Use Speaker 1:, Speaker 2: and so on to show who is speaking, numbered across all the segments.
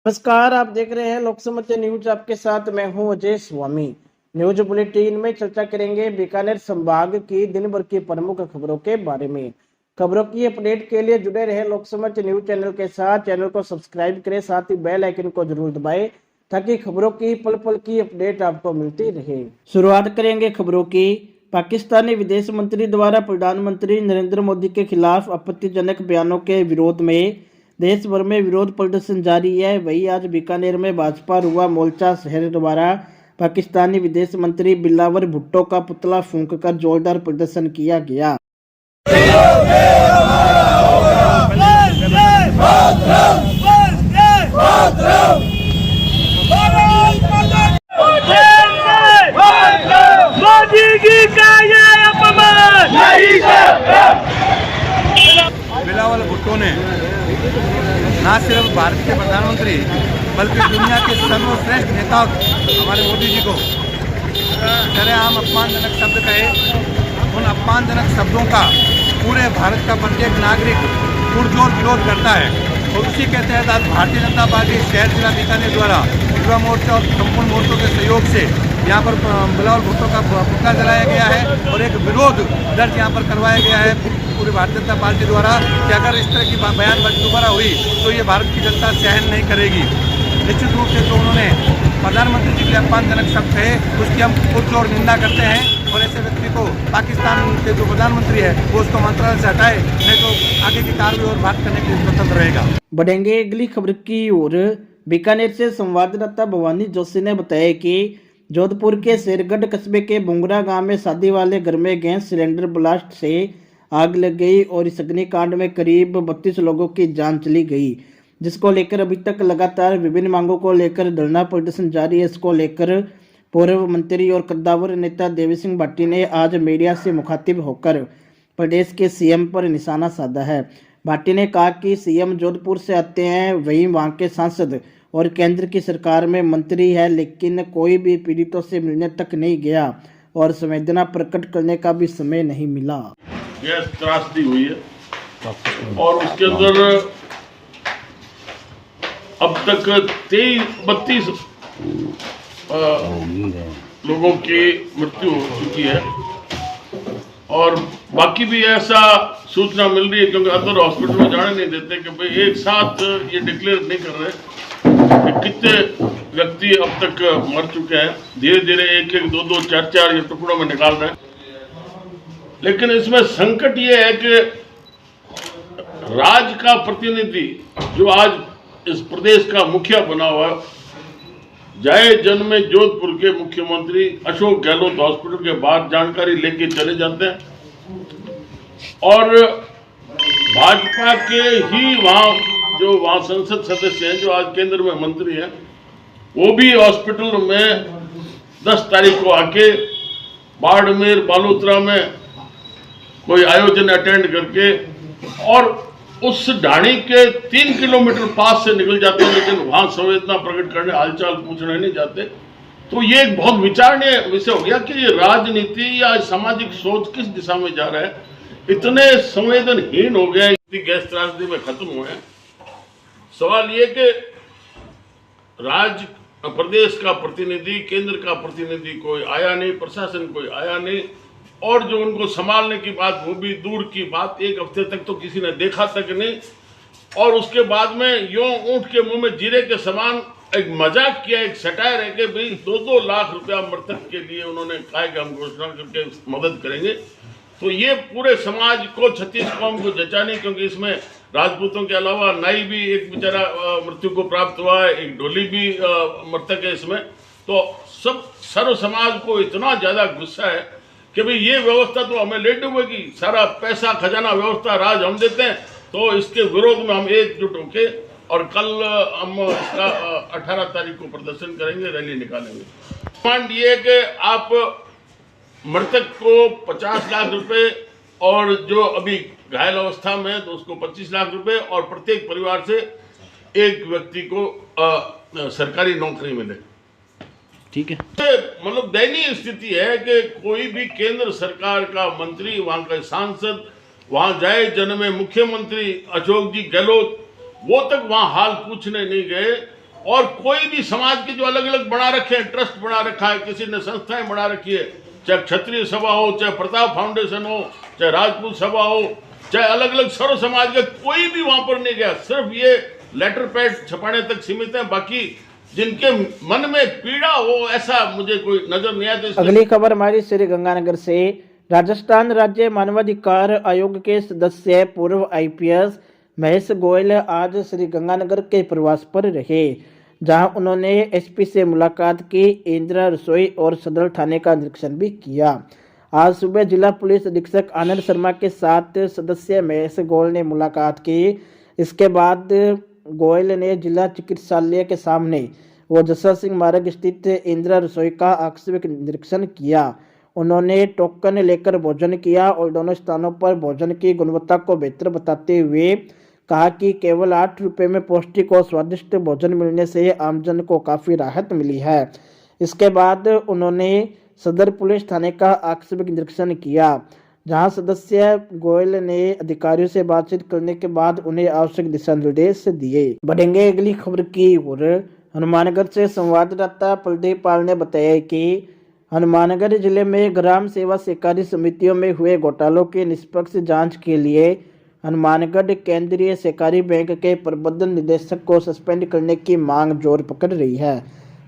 Speaker 1: नमस्कार, आप देख रहे हैं लोकसमत न्यूज। आपके साथ मैं हूं अजय स्वामी। न्यूज बुलेटिन में चर्चा करेंगे बीकानेर संभाग की दिन भर की प्रमुख खबरों के बारे में। खबरों की अपडेट के लिए जुड़े रहे लोकसमत न्यूज चैनल के साथ। चैनल को सब्सक्राइब करें, साथ ही बेल आइकन को जरूर दबाएं ताकि खबरों की पल पल की अपडेट आपको मिलती रहे। शुरुआत करेंगे खबरों की। पाकिस्तानी विदेश मंत्री द्वारा प्रधानमंत्री नरेंद्र मोदी के खिलाफ आपत्तिजनक बयानों के विरोध में देश भर में विरोध प्रदर्शन जारी है। वहीं आज बीकानेर में भाजपा युवा मोर्चा शहर द्वारा पाकिस्तानी विदेश मंत्री बिलावर भुट्टो का पुतला फूंककर जोरदार प्रदर्शन किया गया।
Speaker 2: बिलावर भुट्टो ने न सिर्फ भारत के प्रधानमंत्री बल्कि दुनिया के सर्वश्रेष्ठ नेता हमारे मोदी जी को सरेआम अपमानजनक शब्द कहे। उन अपमानजनक शब्दों का पूरे भारत का प्रत्येक नागरिक पुरजोर विरोध करता है और उसी के तहत आज भारतीय जनता पार्टी शहर जिला बीकानेर द्वारा युवा मोर्चा और संपूर्ण मोर्चों के सहयोग से यहाँ पर बिलावर भुट्टो का पुतला जलाया गया है और एक विरोध दर्ज यहाँ पर करवाया गया है पूरी भारतीय जनता पार्टी द्वारा कि अगर इस तरह की बयानबाजी दोबारा हुई तो ये भारत की जनता सहन नहीं करेगी। निश्चित रूप से जो उन्होंने प्रधानमंत्री जी के अपमानजनक शब्द कहे उसकी हम पुरजोर निंदा करते हैं और ऐसे व्यक्ति को पाकिस्तान के जो प्रधानमंत्री है वो उसको मंत्रालय से हटाए, नहीं तो आगे की कार्रवाई और बात करने के लिए स्वतंत्र रहेगा।
Speaker 1: बढ़ेंगे अगली खबर की ओर। बीकानेर से संवाददाता भवानी जोशी ने बताया कि जोधपुर के शेरगढ़ कस्बे के बुंगरा गांव में शादी वाले घर में गैस सिलेंडर ब्लास्ट से आग लग गई और इस अग्निकांड में करीब 32 लोगों की जान चली गई, जिसको लेकर अभी तक लगातार विभिन्न मांगों को लेकर धरना प्रदर्शन जारी है। इसको लेकर पूर्व मंत्री और कद्दावर नेता देवी सिंह भाटी ने आज मीडिया से मुखातिब होकर प्रदेश के सीएम पर निशाना साधा है। भाटी ने कहा कि सीएम जोधपुर से आते हैं, वहीं वहां के सांसद और केंद्र की सरकार में मंत्री है, लेकिन कोई भी पीड़ितों से मिलने तक नहीं गया और संवेदना प्रकट करने का भी समय नहीं मिला।
Speaker 3: गैस त्रासदी हुई है और उसके अंदर अब तक 32 लोगों की मृत्यु हो चुकी है और बाकी भी ऐसा सूचना मिल रही है, क्योंकि अदर हॉस्पिटल में जाने नहीं देते कि भाई एक साथ ये डिक्लेयर नहीं कर रहे कि कितने व्यक्ति अब तक मर चुके हैं। धीरे धीरे एक एक दो दो चार चार ये टुकड़ों में निकाल रहे हैं। लेकिन इसमें संकट ये है कि राज्य का प्रतिनिधि जो आज इस प्रदेश का मुखिया बना हुआ है, जाए जन में जोधपुर के मुख्यमंत्री अशोक गहलोत हॉस्पिटल के बाहर जानकारी लेके चले जाते हैं और भाजपा के ही वहाँ संसद सदस्य हैं जो आज केंद्र में मंत्री हैं, वो भी हॉस्पिटल में 10 तारीख को आके बाड़मेर बालोतरा में कोई आयोजन अटेंड करके और उस ढाणी के 3 किलोमीटर पास से निकल जाते हैं, लेकिन वहां संवेदना प्रकट करने, हालचाल पूछने नहीं जाते। तो ये एक बहुत विचारणीय विषय हो गया कि ये राजनीति या सामाजिक सोच किस दिशा में जा रहा है। इतने संवेदनहीन हो गए, इतनी गैस त्रासदी में खत्म हुए हैं। सवाल ये कि राज्य प्रदेश का प्रतिनिधि, केंद्र का प्रतिनिधि कोई आया नहीं, प्रशासन कोई आया नहीं और जो उनको संभालने की बात वो भी दूर की बात, एक हफ्ते तक तो किसी ने देखा तक नहीं। और उसके बाद में यूं ऊंट के मुंह में जीरे के समान एक मजाक किया, एक सटायर है कि भाई 2-2 लाख रुपया मृतक के लिए उन्होंने कहा कि हम घोषणा करके मदद करेंगे। तो ये पूरे समाज को, 36 कौम को जचा नहीं, क्योंकि इसमें राजपूतों के अलावा नाई भी एक बेचारा मृत्यु को प्राप्त हुआ है, एक ढोली भी मृतक है इसमें। तो सब सर्व समाज को इतना ज्यादा गुस्सा है कि भाई ये व्यवस्था तो हमें ले डूबेगी, सारा पैसा खजाना व्यवस्था राज हम देते हैं, तो इसके विरोध में हम एकजुट होके और कल हम इसका 18 तारीख को प्रदर्शन करेंगे, रैली निकालेंगे। डिमांड ये है कि आप मृतक को 50 लाख रुपए और जो अभी घायल अवस्था में है तो उसको 25 लाख रुपए और प्रत्येक परिवार से एक व्यक्ति को सरकारी नौकरी मिले।
Speaker 1: ठीक है,
Speaker 3: मतलब दयनीय स्थिति है कि कोई भी केंद्र सरकार का मंत्री, वहां का सांसद, वहां जाए जन में मुख्यमंत्री अशोक जी गहलोत, वो तक वहां हाल पूछने नहीं गए और कोई भी समाज के जो अलग अलग बना रखे हैं, ट्रस्ट बना रखा है, किसी ने संस्थाएं बना रखी है, चाहे क्षत्रिय सभा हो, चाहे प्रताप फाउंडेशन हो, चाहे राजपूत सभा हो, चाहे अलग अलग सर्व समाज का, कोई भी वहां पर नहीं गया। सिर्फ ये लेटर पैड छपाने तक सीमित है। बाकी जिनके मन में पीड़ा हो ऐसा मुझे कोई नजर नहीं आता।
Speaker 1: अगली खबर हमारी श्री गंगानगर से। राजस्थान राज्य मानवाधिकार आयोग के सदस्य पूर्व आईपीएस महेश गोयल आज श्री गंगानगर के प्रवास पर रहे, जहां उन्होंने एसपी से मुलाकात की, इंदिरा रसोई और सदर थाने का निरीक्षण भी किया। आज सुबह जिला पुलिस अधीक्षक आनंद शर्मा के साथ सदस्य महेश गोयल ने मुलाकात की। इसके बाद गोयल ने जिला चिकित्सालय के सामने व जस्सा सिंह मार्ग स्थित इंदिरा रसोई का आकस्मिक निरीक्षण किया। उन्होंने टोकन लेकर भोजन किया और दोनों स्थानों पर भोजन की गुणवत्ता को बेहतर बताते हुए कहा कि केवल 8 रुपये में पौष्टिक और स्वादिष्ट भोजन मिलने से आमजन को काफ़ी राहत मिली है। इसके बाद उन्होंने सदर पुलिस थाने का आकस्मिक निरीक्षण किया, जहां सदस्य गोयल ने अधिकारियों से बातचीत करने के बाद उन्हें आवश्यक दिशा निर्देश दिए। बढ़ेंगे अगली खबर की ओर। हनुमानगढ़ से संवाददाता प्रदीप पाल ने बताया कि हनुमानगढ़ जिले में ग्राम सेवा सहकारी समितियों में हुए घोटालों की निष्पक्ष जांच के लिए हनुमानगढ़ केंद्रीय सहकारी बैंक के प्रबंधन निदेशक को सस्पेंड करने की मांग जोर पकड़ रही है।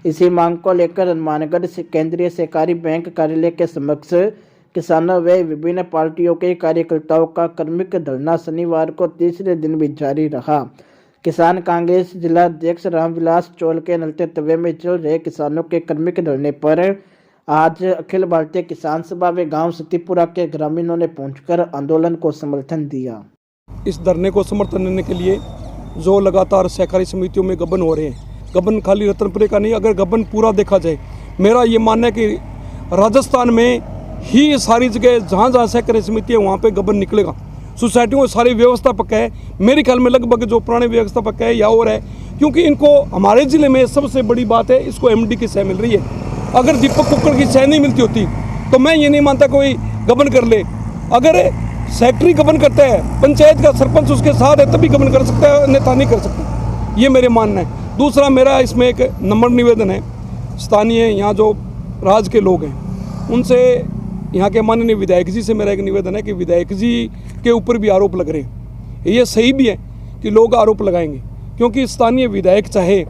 Speaker 1: इसी मांग को लेकर हनुमानगढ़ केंद्रीय सहकारी बैंक कार्यालय के समक्ष किसानों व विभिन्न पार्टियों के कार्यकर्ताओं का कर्मिक धरना शनिवार को तीसरे दिन भी जारी रहा। किसान कांग्रेस जिला अध्यक्ष रामविलास चौल के नेतृत्व में चल रहे किसानों के कर्मिक धरने पर आज अखिल भारतीय किसान सभा व गांव सतीपुरा के ग्रामीणों ने पहुंचकर आंदोलन को समर्थन दिया।
Speaker 4: इस धरने को समर्थन देने के लिए जो लगातार सहकारी समितियों में गबन हो रहे हैं, गबन खाली रतनपुरे का नहीं, अगर गबन पूरा देखा जाए, मेरा ये मानना है कि राजस्थान में ही ये सारी जगह जहाँ जहाँ सहकारी समिति है वहाँ पे गबन निकलेगा। सोसाइटियों में सारी व्यवस्था पक्का है, मेरे ख्याल में लगभग जो पुराने व्यवस्था पक्का है या और है, क्योंकि इनको हमारे ज़िले में सबसे बड़ी बात है, इसको एमडी की सह मिल रही है। अगर दीपक कुक्कड़ की सह नहीं मिलती होती तो मैं ये नहीं मानता कोई गबन कर ले। अगर सेक्रेटरी गबन करता है, पंचायत का सरपंच उसके साथ है, तभी गबन कर सकता है, अन्यथा नहीं कर सकता, ये मेरे मानना है। दूसरा मेरा इसमें एक नंबर निवेदन है, स्थानीय यहाँ जो राज्य के लोग हैं उनसे, यहाँ के माननीय विधायक जी से मेरा एक निवेदन है कि विधायक जी के ऊपर भी आरोप लग रहे हैं। ये सही भी है कि लोग आरोप लगाएंगे, क्योंकि स्थानीय विधायक चाहे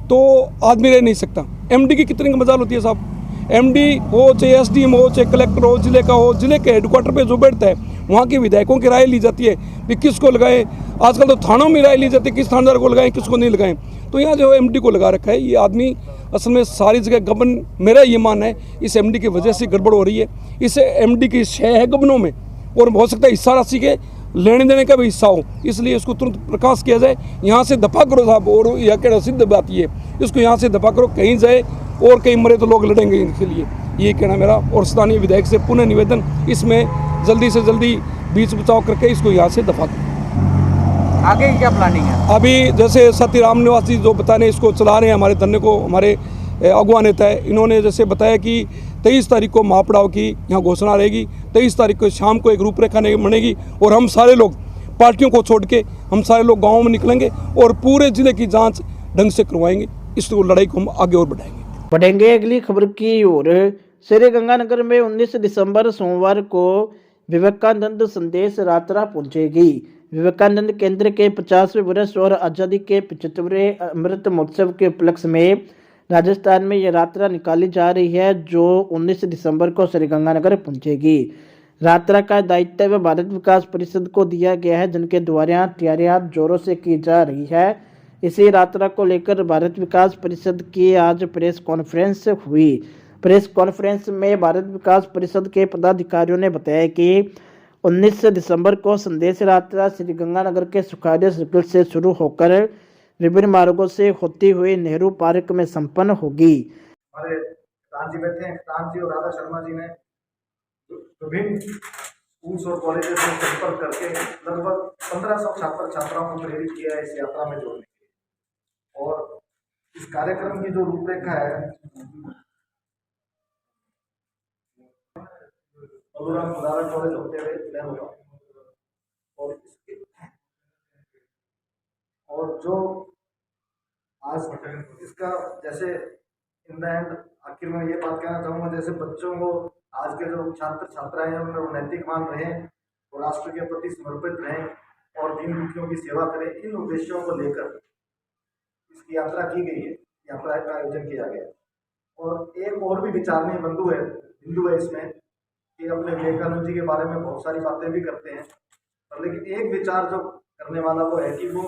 Speaker 4: तो आदमी रह नहीं सकता। एमडी की कितनी मजाल होती है साहब, एमडी हो चाहे एसडीएम हो चाहे कलेक्टर हो, जिले का हो, जिले के हेडक्वार्टर पे जो बैठता है वहाँ के विधायकों की राय ली जाती है कि किसको लगाएं। आजकल तो थानों में राय ली जाती है किस थानेदार को लगाएं किसको नहीं लगाएं। तो यहाँ जो एमडी को लगा रखा है, ये आदमी असल में सारी जगह गबन, मेरा ये मानना है इस एमडी की वजह से गड़बड़ हो रही है। इस एमडी की शय है गबनों में, और हो सकता है हिस्सा राशि के लेने देने का भी हिस्सा हो, इसलिए इसको तुरंत प्रकाश किया जाए। यहाँ से दफा करो साहब, और यह क्या सिद्ध बात ये, इसको यहाँ से दफा करो, कहीं जाए और कहीं मरे तो लोग लड़ेंगे इनके लिए, ये कहना मेरा। और स्थानीय विधायक से पुनः निवेदन, इसमें जल्दी से जल्दी बीच बचाव करके इसको यहाँ से दफा करो।
Speaker 5: आगे की क्या प्लानिंग है?
Speaker 4: अभी जैसे सत्यराम निवासी जो बता रहे इसको चला रहे हैं हमारे धरने को, हमारे अगुवा नेता है, इन्होंने जैसे बताया कि 23 तारीख को महापड़ाव की यहाँ घोषणा रहेगी, 23 तारीख को शाम को एक रूपरेखा बनेगी, और हम सारे लोग पार्टियों को छोड़ के हम सारे लोग गाँव में निकलेंगे और पूरे जिले की जाँच ढंग से करवाएंगे। इस लड़ाई को हम आगे और
Speaker 1: बढ़ेंगे अगली खबर की ओर। श्री गंगानगर में 19 दिसंबर सोमवार को विवेकानंद संदेश यात्रा पहुंचेगी। विवेकानंद केंद्र के 50वें वर्ष और आज़ादी के 75वें अमृत महोत्सव के उपलक्ष्य में राजस्थान में यह यात्रा निकाली जा रही है, जो 19 दिसंबर को श्री गंगानगर पहुंचेगी। यात्रा का दायित्व भारत विकास परिषद को दिया गया है, जिनके द्वारा तैयारियां जोरों से की जा रही है। इसी यात्रा को लेकर भारत विकास परिषद की आज प्रेस कॉन्फ्रेंस हुई। प्रेस कॉन्फ्रेंस में भारत विकास परिषद के पदाधिकारियों ने बताया कि 19 दिसंबर को संदेश यात्रा श्री गंगानगर के सुखाड़िया सर्कल से शुरू होकर विभिन्न मार्गों से होती हुई नेहरू पार्क में संपन्न होगी।
Speaker 6: हमारे किसान जी बैठे हैं, किसान जी और राधा शर्मा जी ने विभिन्न स्कूल्स और कॉलेजेस में संपर्क करके लगभग 1500 छात्र छात्राओं को प्रेरित किया है इस यात्रा में जोड़ने के लिए। और इस कार्यक्रम की जो रूपरेखा है बलूराम कॉलेज होते हुए नेहरू, और जो आज इसका जैसे इन द एंड आखिर में ये बात कहना चाहूँगा, जैसे बच्चों को आज के जो छात्र छात्राएं हैं उनमें वो नैतिकवान रहें और राष्ट्र के प्रति समर्पित रहें और दीन दुखियों की सेवा करें, इन उद्देश्यों को लेकर इसकी यात्रा की गई है, यात्रा का आयोजन किया गया। और एक और भी विचारणीय बिंदु है इसमें कि अपने विवेकानंद जी के बारे में बहुत सारी बातें भी करते हैं, पर लेकिन एक विचार जो करने वाला वो है कि वो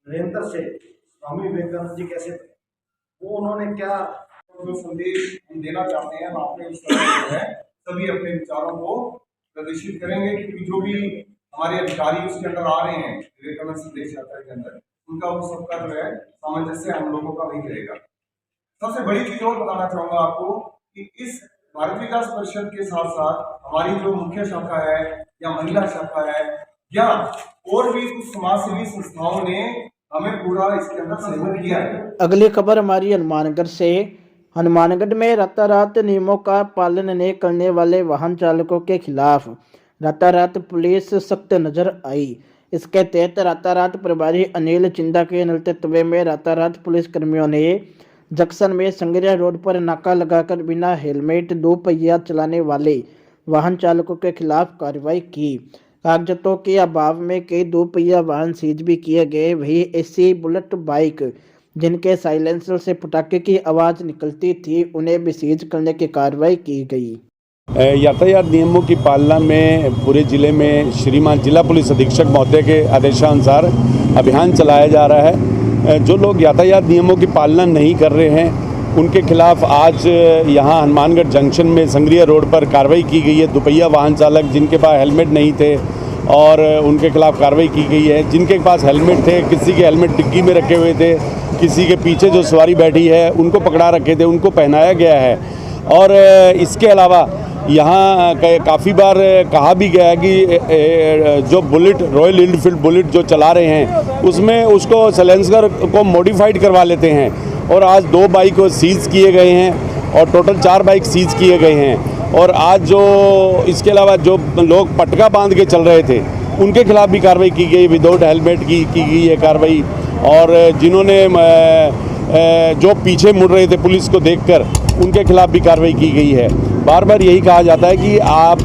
Speaker 6: निरंतर से स्वामी विवेकानंद जी कैसे थे, वो उन्होंने क्या
Speaker 7: जो संदेश हम देना चाहते हैं, हम अपने इस तरह जो है सभी अपने विचारों को प्रदर्शित करेंगे, क्योंकि जो भी हमारे अधिकारी उसके अंदर आ रहे हैं विवेकानंद संदेश यात्रा के अंदर, उनका वो सबका जो है सामंजस्य हम लोगों का वही रहेगा। सबसे बड़ी चीज और बताना चाहूंगा आपको कि इस भारत विकास परिषद के साथ साथ हमारी जो मुख्य शाखा है या महिला शाखा है या और भी कुछ समाजसेवी संस्थाओं ने हमें पूरा इसके अंदर सहयोग किया है।
Speaker 1: अगली खबर हमारी हनुमानगढ़ से। हनुमानगढ़ में रातारात नियमों का पालन नहीं करने वाले वाहन चालकों के खिलाफ रातारात पुलिस सख्त नजर आई। इसके तहत रातारात प्रभारी अनिल चिंदा के नेतृत्व में रातारात पुलिस कर्मियों ने जंक्शन में संगरिया रोड पर नाका लगाकर बिना हेलमेट 2 पहिया चलाने वाले वाहन चालकों के खिलाफ कार्रवाई की। कागजों के अभाव में कई 2 पहिया वाहन सीज भी किए गए। वही ऐसी बुलेट बाइक जिनके साइलेंसर से पटाखे की आवाज़ निकलती थी, उन्हें भी सीज करने की कार्रवाई की गई।
Speaker 8: यातायात नियमों की पालना में पूरे जिले में श्रीमान जिला पुलिस अधीक्षक महोदय के आदेशानुसार अभियान चलाया जा रहा है। जो लोग यातायात नियमों की पालना नहीं कर रहे हैं उनके खिलाफ आज यहाँ हनुमानगढ़ जंक्शन में संगरिया रोड पर कार्रवाई की गई है। 2 पहिया वाहन चालक जिनके पास हेलमेट नहीं थे और उनके खिलाफ कार्रवाई की गई है। जिनके पास हेलमेट थे, किसी के हेलमेट डिग्गी में रखे हुए थे, किसी के पीछे जो सवारी बैठी है उनको पकड़ा रखे थे, उनको पहनाया गया है। और इसके अलावा यहाँ काफ़ी बार कहा भी गया है कि जो बुलेट रॉयल एनफील्ड बुलेट जो चला रहे हैं उसमें उसको साइलेंसर को मॉडिफाइड करवा लेते हैं। और आज 2 बाइक सीज किए गए हैं और टोटल 4 बाइक सीज किए गए हैं। और आज जो इसके अलावा जो लोग पटका बांध के चल रहे थे उनके खिलाफ भी कार्रवाई की गई, विदाउट हेलमेट की गई है कार्रवाई। और जिन्होंने जो पीछे मुड़ रहे थे पुलिस को देखकर उनके खिलाफ भी कार्रवाई की गई है। बार बार यही कहा जाता है कि आप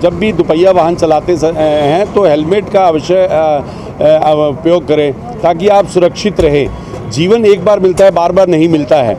Speaker 8: जब भी 2 पहिया वाहन चलाते हैं तो हेलमेट का अवश्य उपयोग करें ताकि आप सुरक्षित रहें। जीवन एक बार मिलता है, बार बार नहीं मिलता है।